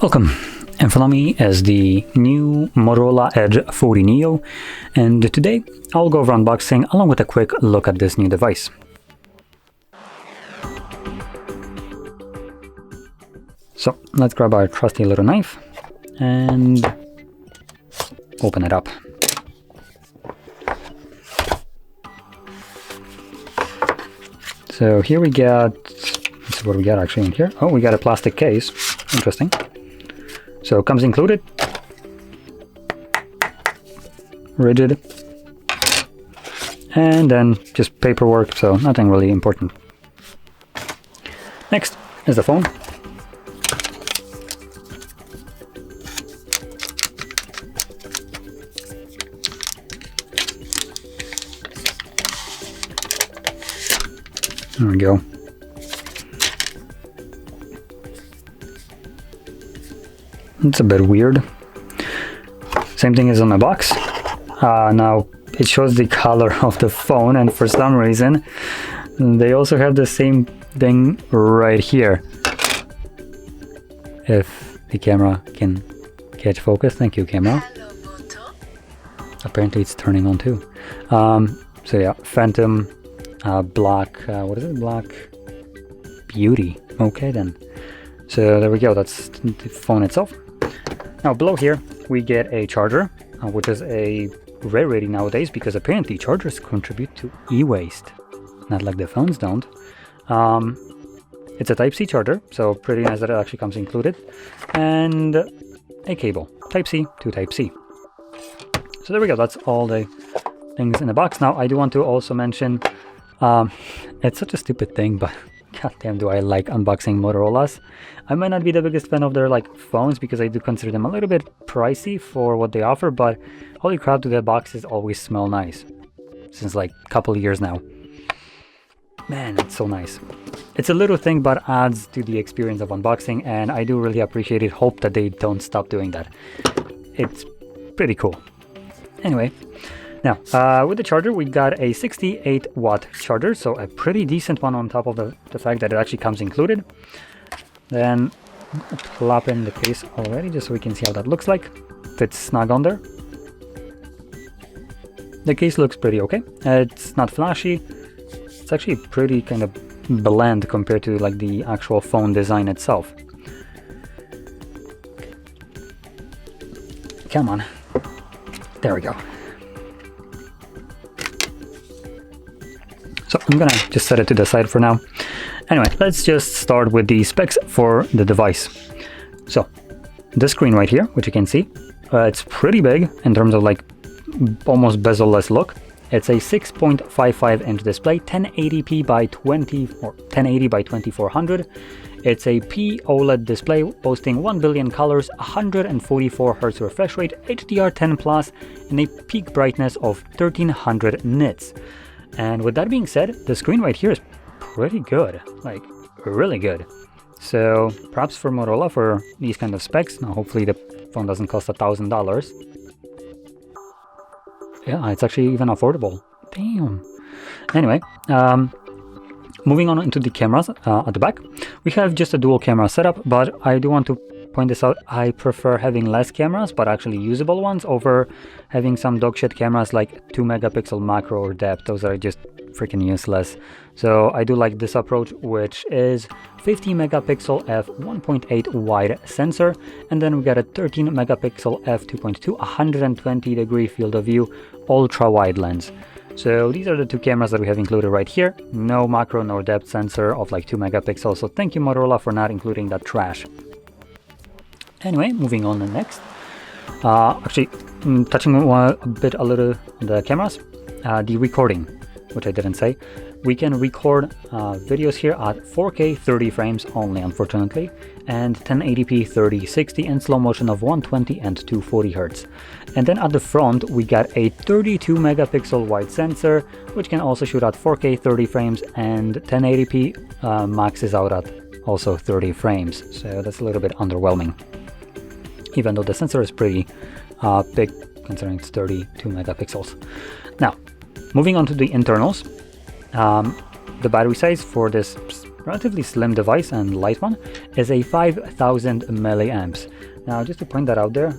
Welcome. In front of me is the new Motorola Edge 40 Neo, and today I'll go over unboxing along with a quick look at this new device. So let's grab our trusty little knife and open it up. So here we got, let's see what we got actually in here. Oh, we got a plastic case. Interesting. So it comes included, rigid, and then just paperwork, so nothing really important. Next is the phone. There we go. It's a bit weird. Same thing as on the box. Now it shows the color of the phone, and for some reason they also have the same thing right here. If the camera can catch focus, thank you, camera. Apparently it's turning on too. So yeah, Phantom Black, what is it? Black Beauty. Okay then. So there we go, that's the phone itself. Now below here we get a charger, which is a rarity nowadays because apparently chargers contribute to e-waste, not like the phones don't. It's a Type-C charger, so pretty nice that it actually comes included, and a cable, Type-C to Type-C. So there we go, that's all the things in the box. Now I do want to also mention, it's such a stupid thing, but goddamn do I like unboxing Motorola's. I might not be the biggest fan of their phones because I do consider them a little bit pricey for what they offer, but holy crap do their boxes always smell nice. Since a couple of years now. Man, it's so nice. It's a little thing but adds to the experience of unboxing, and I do really appreciate it. Hope that they don't stop doing that. It's pretty cool. Anyway, now, with the charger, we got a 68 watt charger, so a pretty decent one on top of the fact that it actually comes included. Then, plop in the case already, just so we can see how that looks like. Fits snug on there. The case looks pretty okay. It's not flashy. It's actually pretty kind of bland compared to the actual phone design itself. Come on. There we go. So I'm gonna just set it to the side for now. Anyway, let's just start with the specs for the device. So the screen right here, which you can see, it's pretty big in terms of almost bezel-less look. It's a 6.55 inch display, 1080p by 1080 by 2400. It's a P OLED display boasting 1 billion colors, 144 Hz refresh rate, HDR10 plus, and a peak brightness of 1300 nits. And with that being said, the screen right here is pretty good, really good. So props for Motorola for these kind of specs. Now hopefully the phone doesn't cost $1,000. Yeah, it's actually even affordable. Damn. Anyway, moving on into the cameras at the back, we have just a dual camera setup, but I do want to point this out. I prefer having less cameras, but actually usable ones, over having some dogshit cameras like 2 megapixel macro or depth. Those are just freaking useless. So I do like this approach, which is 50 megapixel f1.8 wide sensor, and then we got a 13 megapixel f2.2 120 degree field of view ultra wide lens. So these are the two cameras that we have included right here. No macro nor depth sensor of 2 megapixels. So thank you Motorola for not including that trash. Anyway, moving on to the next. Actually, touching a little on the cameras, the recording, which I didn't say. We can record videos here at 4K 30 frames only, unfortunately, and 1080p 3060 and slow motion of 120 and 240 Hz. And then at the front, we got a 32 megapixel wide sensor, which can also shoot at 4K 30 frames, and 1080p maxes out at also 30 frames. So that's a little bit underwhelming, even though the sensor is pretty big considering it's 32 megapixels. Now, moving on to the internals, the battery size for this relatively slim device and light one, is a 5000 milliamps. Now, just to point that out there,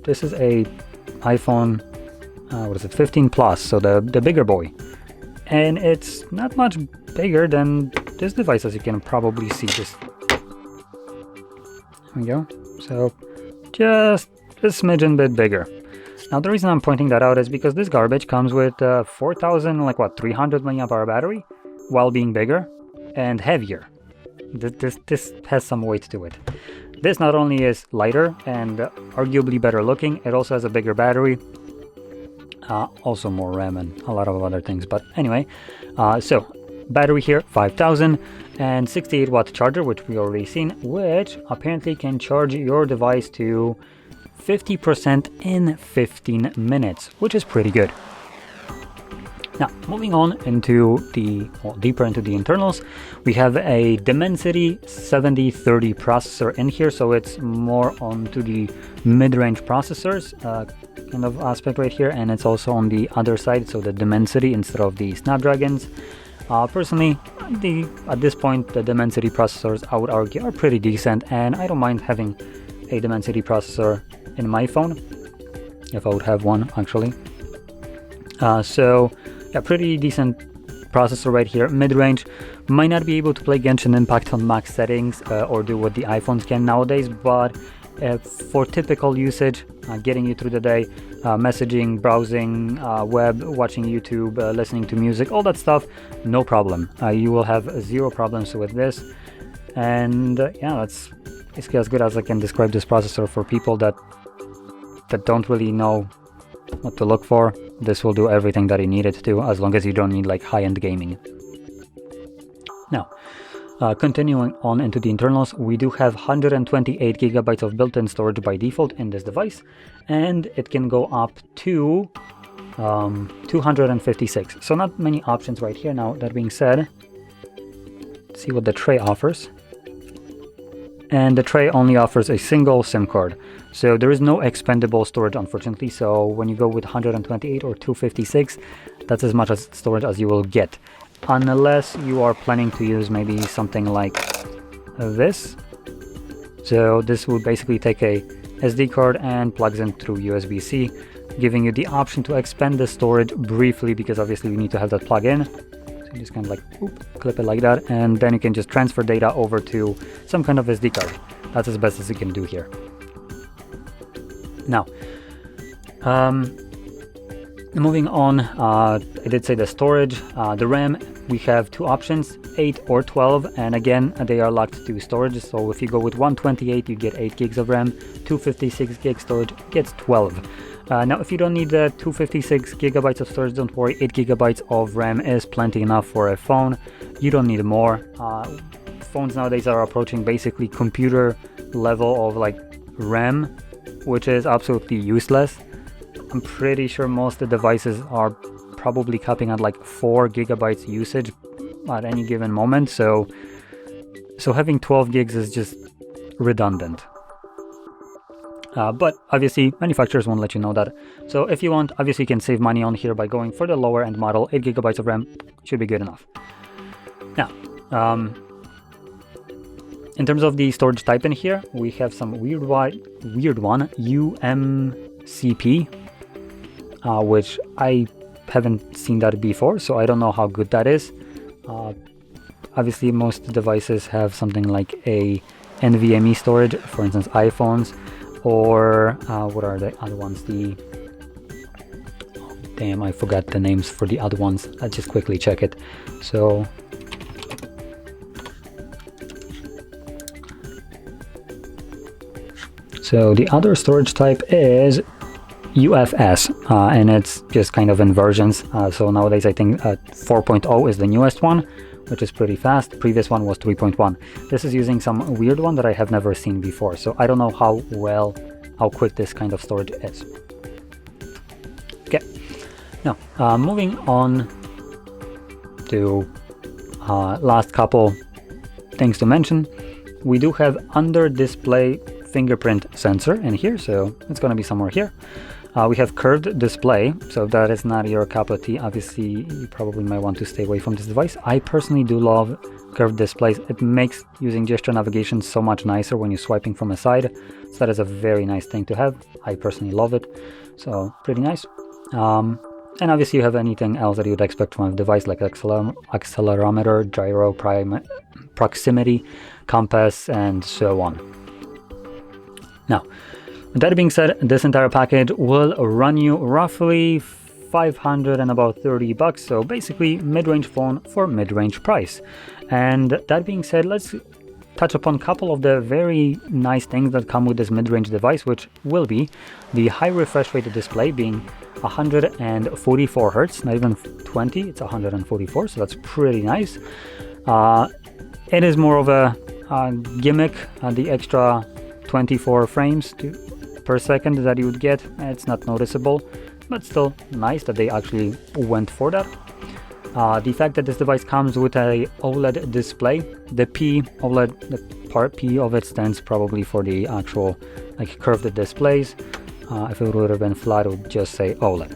this is a iPhone, what is it, 15 Plus, so the bigger boy. And it's not much bigger than this device, as you can probably see. Just there we go. So just a smidgen bit bigger. Now the reason I'm pointing that out is because this garbage comes with 4000, like what, 300 milliamp hour battery, while being bigger and heavier. This has some weight to it. This not only is lighter and arguably better looking, it also has a bigger battery. Also more RAM and a lot of other things, but anyway, so battery here 5000 and 68 watt charger, which we already seen, which apparently can charge your device to 50% in 15 minutes, which is pretty good. Now, moving on into deeper into the internals, we have a Dimensity 7030 processor in here, so it's more onto the mid-range processors kind of aspect right here, and it's also on the other side, so the Dimensity instead of the Snapdragons. Personally, at this point, the Dimensity processors, I would argue, are pretty decent, and I don't mind having a Dimensity processor in my phone, if I would have one, actually. So yeah, pretty decent processor right here, mid-range. Might not be able to play Genshin Impact on max settings or do what the iPhones can nowadays, but for typical usage, getting you through the day, messaging, browsing, web, watching YouTube, listening to music, all that stuff, no problem. You will have zero problems with this. And yeah, that's basically as good as I can describe this processor for people that don't really know what to look for. This will do everything that you need it to, as long as you don't need like high-end gaming. Now, continuing on into the internals, we do have 128 gigabytes of built-in storage by default in this device, and it can go up to 256. So not many options right here. Now, that being said, let's see what the tray offers. And the tray only offers a single SIM card, so there is no expendable storage, unfortunately. So when you go with 128 or 256, that's as much as storage as you will get, unless you are planning to use maybe something like this. So this will basically take a SD card and plugs in through USB-C, giving you the option to expand the storage briefly, because obviously you need to have that plug in. So you just kind of like clip it like that, and then you can just transfer data over to some kind of SD card. That's as best as you can do here. Now, moving on, I did say the storage, the RAM, we have two options, 8 or 12, and again, they are locked to storage. So if you go with 128, you get 8 gigs of RAM, 256 gig storage gets 12. Now, if you don't need the 256 gigabytes of storage, don't worry, 8 gigabytes of RAM is plenty enough for a phone. You don't need more. Phones nowadays are approaching basically computer level of like RAM, which is absolutely useless. I'm pretty sure most of the devices are probably capping at like 4 gigabytes usage at any given moment, so having 12 gigs is just redundant. But obviously manufacturers won't let you know that. So if you want, obviously you can save money on here by going for the lower end model. 8 gigabytes of RAM should be good enough. Now, in terms of the storage type in here, we have some weird one, UMCP, which I haven't seen that before, so I don't know how good that is. Obviously most devices have something like a NVMe storage, for instance iPhones, or what are the other ones? Damn, I forgot the names for the other ones. I'll just quickly check it. So the other storage type is UFS, and it's just kind of in versions. So nowadays I think 4.0 is the newest one, which is pretty fast. Previous one was 3.1. This is using some weird one that I have never seen before, so I don't know how quick this kind of storage is. Okay, now moving on to last couple things to mention. We do have under display fingerprint sensor in here, so it's going to be somewhere here. We have curved display, so if that is not your cup of tea, obviously you probably might want to stay away from this device. I personally do love curved displays. It makes using gesture navigation so much nicer when you're swiping from a side. So that is a very nice thing to have. I personally love it, so pretty nice. And obviously you have anything else that you would expect from a device, like accelerometer, gyro, proximity, compass, and so on. Now, with that being said, this entire package will run you roughly $530, so basically mid-range phone for mid-range price. And that being said, let's touch upon a couple of the very nice things that come with this mid-range device, which will be the high refresh rate display being 144 Hertz, not even 20, it's 144, so that's pretty nice. It is more of a gimmick, the extra 24 frames per second that you would get. It's not noticeable, but still nice that they actually went for that. The fact that this device comes with a OLED display, the P OLED, the part P of it stands probably for the actual like curved displays. If it would have been flat, it would just say OLED.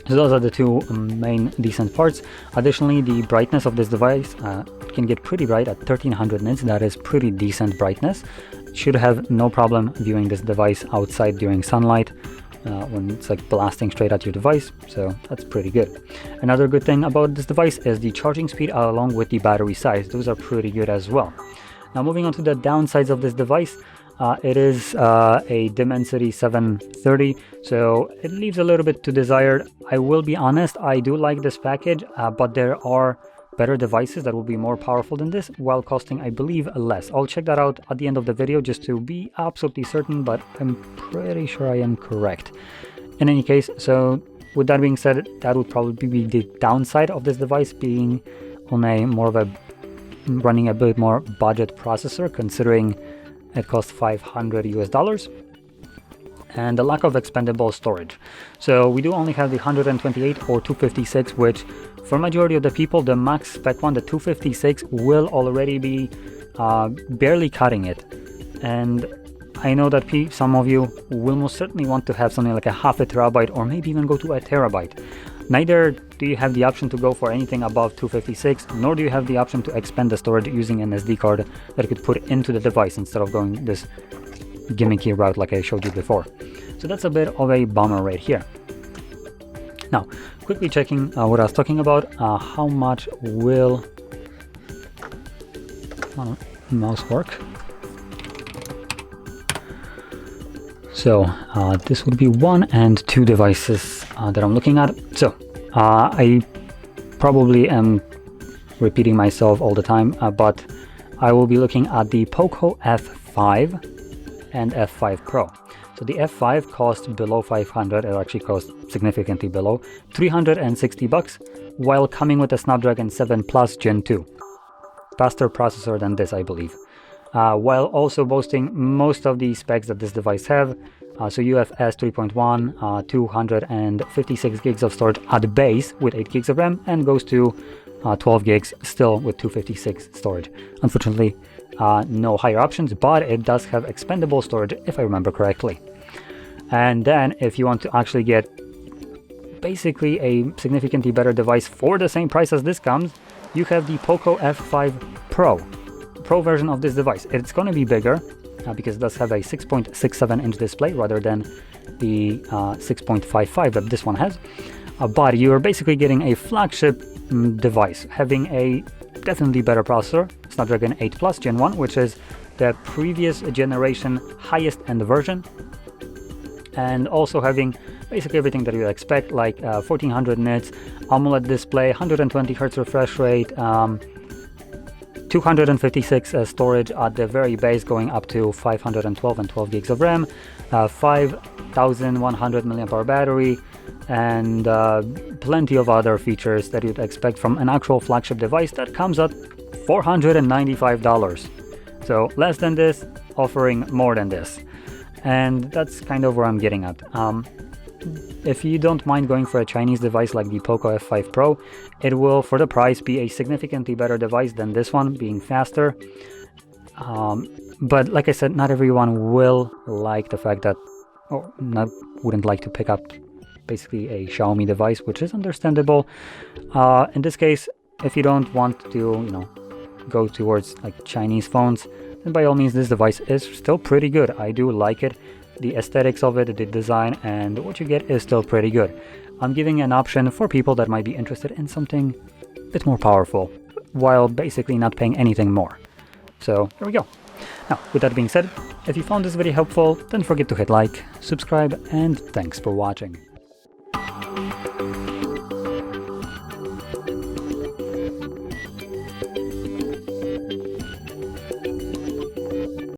So those are the two main decent parts. Additionally, the brightness of this device can get pretty bright at 1300 nits. That is pretty decent brightness. Should have no problem viewing this device outside during sunlight when it's like blasting straight at your device, so that's pretty good. Another good thing about this device is the charging speed along with the battery size. Those are pretty good as well. Now moving on to the downsides of this device, it is a Dimensity 730, so it leaves a little bit to desired. I will be honest, I do like this package, but there are better devices that will be more powerful than this while costing, I believe, less. I'll check that out at the end of the video just to be absolutely certain, but I'm pretty sure I am correct. In any case, so with that being said, that would probably be the downside of this device, being on a more of a running a bit more budget processor, considering it costs $500 US, and the lack of expandable storage. So we do only have the 128 or 256, which for majority of the people, the max spec one, the 256, will already be barely cutting it. And I know that some of you will most certainly want to have something like a half a terabyte or maybe even go to a terabyte. Neither do you have the option to go for anything above 256, nor do you have the option to expand the storage using an SD card that you could put into the device instead of going this gimmicky route like I showed you before. So that's a bit of a bummer right here. Now, quickly checking what I was talking about, how much will mouse work? So this would be 1 and 2 devices that I'm looking at. So I probably am repeating myself all the time, but I will be looking at the Poco F5 and F5 Pro. So the F5 costs below 500, it actually costs significantly below, $360, while coming with a Snapdragon 7 Plus Gen 2. Faster processor than this, I believe. While also boasting most of the specs that this device have. So UFS 3.1, 256 gigs of storage at base with 8 gigs of RAM, and goes to 12 gigs still with 256 storage. Unfortunately, no higher options, but it does have expandable storage if I remember correctly. And then if you want to actually get basically a significantly better device for the same price as this comes, you have the Poco F5 Pro version of this device. It's going to be bigger because it does have a 6.67 inch display rather than the 6.55 that this one has. But you're basically getting a flagship device, having a definitely better processor, Snapdragon 8 Plus Gen 1, which is the previous generation highest end version, and also having basically everything that you expect, like 1400 nits, AMOLED display, 120 Hz refresh rate, 256 storage at the very base, going up to 512 and 12 gigs of RAM, 5100 mAh battery, and plenty of other features that you'd expect from an actual flagship device that comes at $495. So less than this, offering more than this. And that's kind of where I'm getting at. If you don't mind going for a Chinese device like the Poco F5 Pro, it will, for the price, be a significantly better device than this one, being faster. But like I said, not everyone will like the fact that or not, wouldn't like to pick up basically a Xiaomi device, which is understandable. In this case, if you don't want to, you know, go towards like Chinese phones, then by all means this device is still pretty good. I do like it. The aesthetics of it, the design, and what you get is still pretty good. I'm giving an option for people that might be interested in something a bit more powerful, while basically not paying anything more. So there we go. Now, with that being said, if you found this video helpful, don't forget to hit like, subscribe, and thanks for watching.